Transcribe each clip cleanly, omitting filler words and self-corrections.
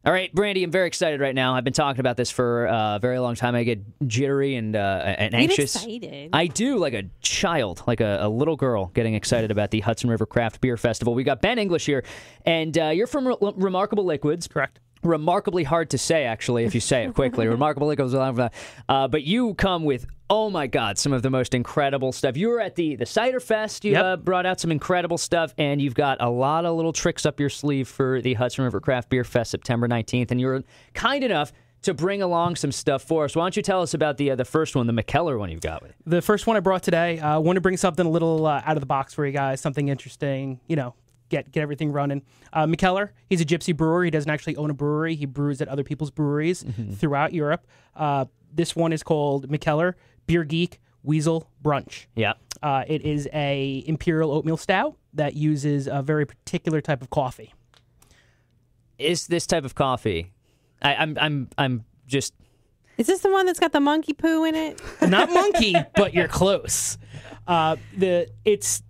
All right, Brandy, I'm very excited right now. I've been talking about this for a very long time. I get jittery and anxious. Get excited. I do, like a child, like a little girl getting excited about the Hudson River Craft Beer Festival. We got Ben English here, and you're from Remarkable Liquids. Correct. Remarkably hard to say, actually, if you say it quickly. Remarkable Liquids. But you come with, oh my God, some of the most incredible stuff. You were at the Cider Fest. You brought out some incredible stuff, and you've got a lot of little tricks up your sleeve for the Hudson River Craft Beer Fest, September 19th, and you were kind enough to bring along some stuff for us. Why don't you tell us about the first one, the McKellar one you've got with you? The first one I brought today, I want to bring something a little out of the box for you guys, something interesting, get everything running. McKellar, he's a gypsy brewer. He doesn't actually own a brewery. He brews at other people's breweries throughout Europe. This one is called McKellar Beer Geek Weasel Brunch. Yeah. It is a imperial oatmeal stout that uses a very particular type of coffee. Is this type of coffee? I'm just. Is this the one that's got the monkey poo in it? Not monkey, but you're close. It's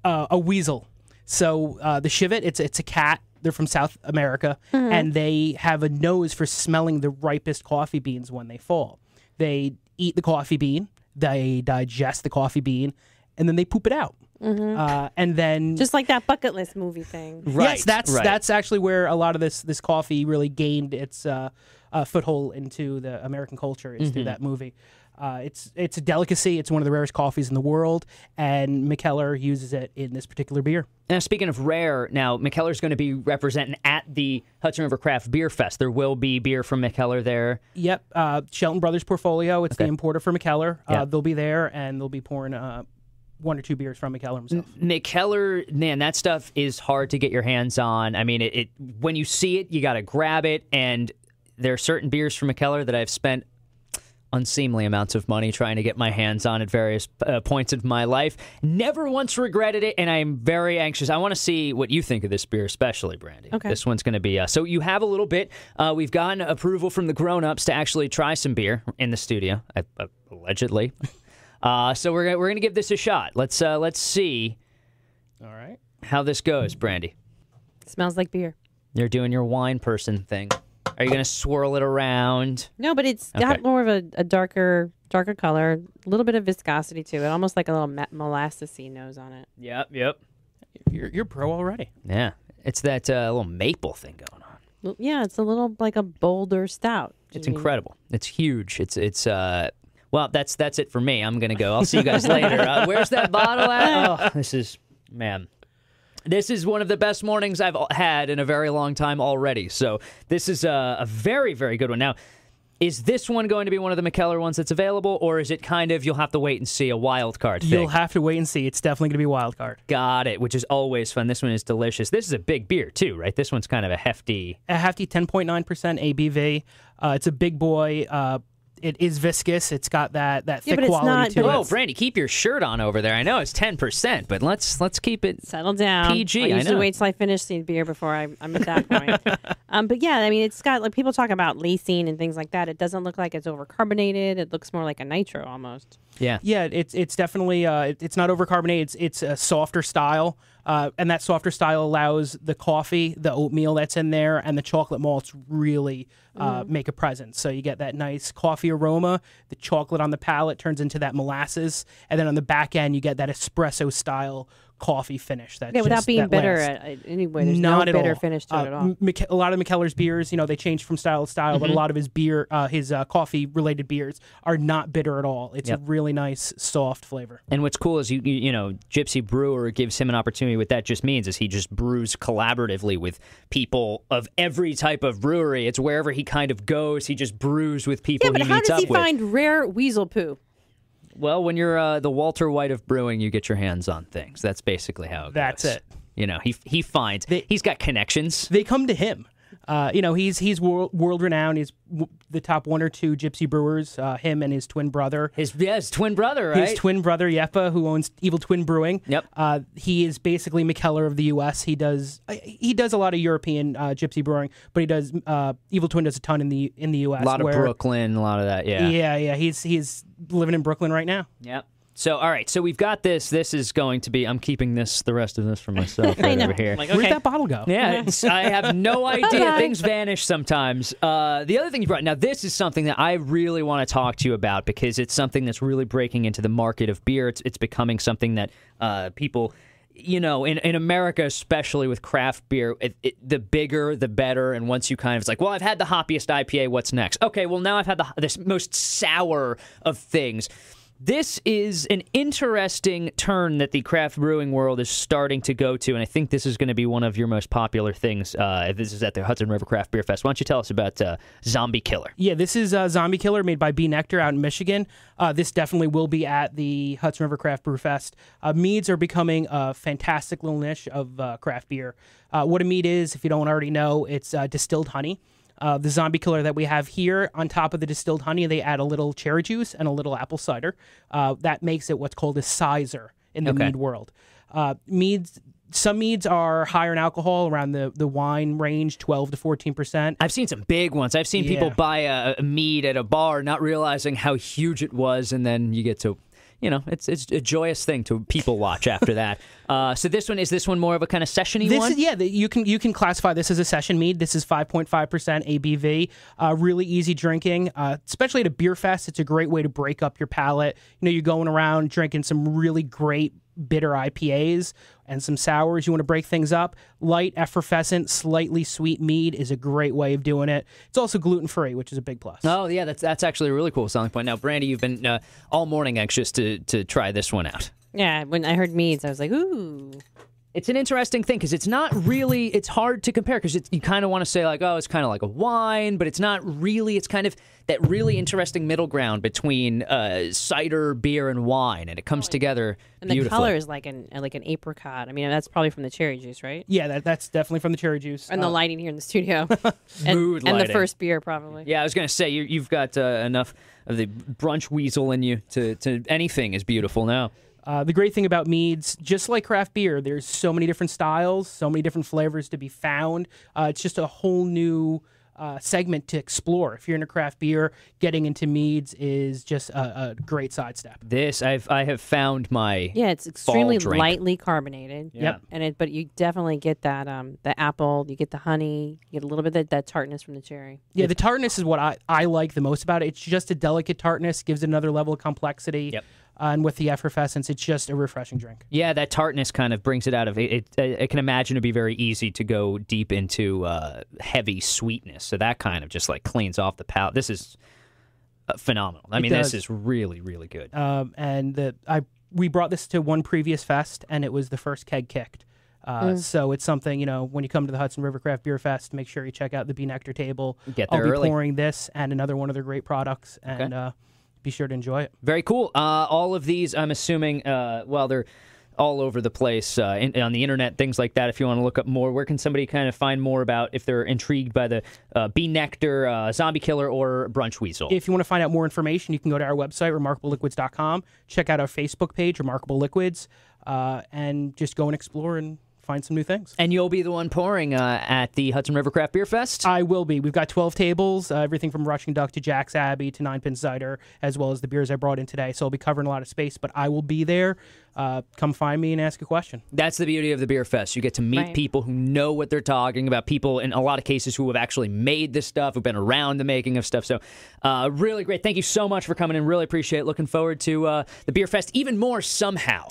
a weasel. So the civet, it's a cat. They're from South America, and they have a nose for smelling the ripest coffee beans when they fall. They eat the coffee bean, they digest the coffee bean, and then they poop it out. And then just like that bucket list movie thing. Right. Yes, that's actually where a lot of this coffee really gained its foothold into the American culture is through that movie. It's a delicacy. It's one of the rarest coffees in the world, and McKellar uses it in this particular beer. Now, speaking of rare, now McKellar's going to be representing at the Hudson River Craft Beer Fest. There will be beer from McKellar there. Yep, Shelton Brothers Portfolio. It's the importer for McKellar. They'll be there, and they'll be pouring one or two beers from McKellar himself. McKellar, man, that stuff is hard to get your hands on. I mean, it when you see it, you got to grab it, and there are certain beers from McKellar that I've spent unseemly amounts of money trying to get my hands on at various points of my life. Never once regretted it, and I'm very anxious. I want to see what you think of this beer, especially, Brandy. Okay. This one's going to be... so you have a little bit. We've gotten approval from the grown-ups to actually try some beer in the studio, allegedly. So we're going to give this a shot. Let's see All right. how this goes, Brandy. Smells like beer. You're doing your wine person thing. Are you going to swirl it around? No, but it's got more of a darker color, a little bit of viscosity to it, almost like a little molassesy nose on it. Yep. You're pro already. Yeah. It's that little maple thing going on. Yeah, it's a little like a bolder stout. It's incredible. It's huge. It's well, that's it for me. I'm going to go. I'll see you guys later. Where's that bottle at? Oh, This is one of the best mornings I've had in a very long time already. So this is a very, very good one. Now, is this one going to be one of the McKellar ones that's available, or is it kind of you'll have to wait and see a wild card thing? You'll have to wait and see. It's definitely going to be a wild card. Got it, which is always fun. This one is delicious. This is a big beer, too, right? This one's kind of a hefty... 10.9% ABV. It's a big boy. It is viscous. It's got that thick quality to it. Oh, Brandy, keep your shirt on over there. I know it's 10%, but let's keep it settle down. PG. I usually wait till I finish the beer before I'm at that point. But yeah, I mean, it's got like people talk about lacing and things like that. It doesn't look like it's overcarbonated. It looks more like a nitro almost. Yeah. It's definitely it's not overcarbonated. It's a softer style. And that softer style allows the coffee, the oatmeal that's in there, and the chocolate malts really make a presence. So you get that nice coffee aroma. The chocolate on the palate turns into that molasses, and then on the back end you get that espresso style coffee finish. Without being bitter anyway. There's no bitter finish to it at all. A lot of McKellar's beers, they change from style to style, but a lot of his beer, his coffee-related beers are not bitter at all. It's a really nice, soft flavor. And what's cool is, Gypsy Brewer gives him an opportunity. What that just means is he just brews collaboratively with people of every type of brewery. It's wherever he kind of goes, he just brews with people he meets up with. Yeah, but how does he find rare weasel poo? Well, when you're the Walter White of brewing, you get your hands on things. That's basically how it goes. That's it. He finds... he's got connections. They come to him. He's world renowned. He's the top one or two gypsy brewers. Him and his twin brother. His twin brother, right? His twin brother Yepa, who owns Evil Twin Brewing. Yep. He is basically McKellar of the U.S. He does a lot of European gypsy brewing, but he does Evil Twin does a ton in the U.S. A lot of Brooklyn, a lot of that. Yeah. Yeah. He's living in Brooklyn right now. Yep. So, all right. So we've got this. This is going to be. I'm keeping the rest of this for myself right over here. Like, where'd that bottle go? Yeah, I have no idea. Things vanish sometimes. The other thing you brought. Now, this is something that I really want to talk to you about because it's something that's really breaking into the market of beer. It's becoming something that people. In America, especially with craft beer, the bigger, the better. And once you it's like, well, I've had the hoppiest IPA. What's next? Okay, well, now I've had this most sour of things. This is an interesting turn that the craft brewing world is starting to go to, and I think this is going to be one of your most popular things. This is at the Hudson River Craft Beer Fest. Why don't you tell us about Zombie Killer? Yeah, this is Zombie Killer made by Bee Nectar out in Michigan. This definitely will be at the Hudson River Craft Brew Fest. Meads are becoming a fantastic little niche of craft beer. What a mead is, if you don't already know, it's distilled honey. The Zombie Killer that we have here, on top of the distilled honey, they add a little cherry juice and a little apple cider. That makes it what's called a sizer in the mead world. Some meads are higher in alcohol, around the wine range, 12 to 14%. I've seen some big ones. I've seen people buy a mead at a bar, not realizing how huge it was, and then you get to... it's a joyous thing to people watch after that. So is this one more of a kind of session-y one? You can classify this as a session mead. This is 5.5% ABV. Really easy drinking, especially at a beer fest. It's a great way to break up your palate. You're going around drinking some really great bitter IPAs and some sours. You want to break things up. Light, effervescent, slightly sweet mead is a great way of doing it. It's also gluten-free, which is a big plus. Oh, yeah, that's actually a really cool selling point. Now, Brandy, you've been all morning anxious to try this one out. Yeah, when I heard meads, I was like, ooh. It's an interesting thing because it's not really, it's hard to compare because you kind of want to say like, oh, it's kind of like a wine, but it's not really. It's kind of that really interesting middle ground between cider, beer, and wine, and it comes together and beautifully. The color is like an apricot. I mean, that's probably from the cherry juice, right? Yeah, that's definitely from the cherry juice. And the lighting here in the studio. Mood lighting. And the first beer, probably. Yeah, I was going to say, you've got enough of the brunch weasel in you to anything is beautiful now. The great thing about meads, just like craft beer, there's so many different styles, so many different flavors to be found. It's just a whole new segment to explore. If you're into craft beer, getting into meads is just a great sidestep. I have found my it's extremely fall drink. Lightly carbonated. Yeah. Yep. But you definitely get that the apple, you get the honey, you get a little bit of that tartness from the cherry. Yeah, the tartness is what I like the most about it. It's just a delicate tartness, gives it another level of complexity. Yep. And with the effervescence, it's just a refreshing drink. Yeah, that tartness kind of brings it out of it. I can imagine it'd be very easy to go deep into heavy sweetness. So that kind of just like cleans off the palate. This is phenomenal. I mean, this is really, really good. We brought this to one previous fest, and it was the first keg kicked. So it's something, when you come to the Hudson River Craft Beer Fest, make sure you check out the Bee Nectar table. Get there I'll be early. pouring this and another one of their great products, and be sure to enjoy it. Very cool. All of these, I'm assuming, they're all over the place on the internet, things like that. If you want to look up more, where can somebody kind of find more about if they're intrigued by the Bee Nectar, Zombie Killer, or Brunch Weasel? If you want to find out more information, you can go to our website, remarkableliquids.com, check out our Facebook page, Remarkable Liquids, and just go and explore and find some new things. And you'll be the one pouring at the Hudson River Craft Beer Fest? I will be. We've got 12 tables, everything from Rushing Duck to Jack's Abbey to Nine Pin Cider, as well as the beers I brought in today. So I'll be covering a lot of space, but I will be there. Come find me and ask a question. That's the beauty of the Beer Fest. You get to meet people who know what they're talking about, people in a lot of cases who have actually made this stuff, who've been around the making of stuff. So really great. Thank you so much for coming in. Really appreciate it. Looking forward to the Beer Fest even more somehow.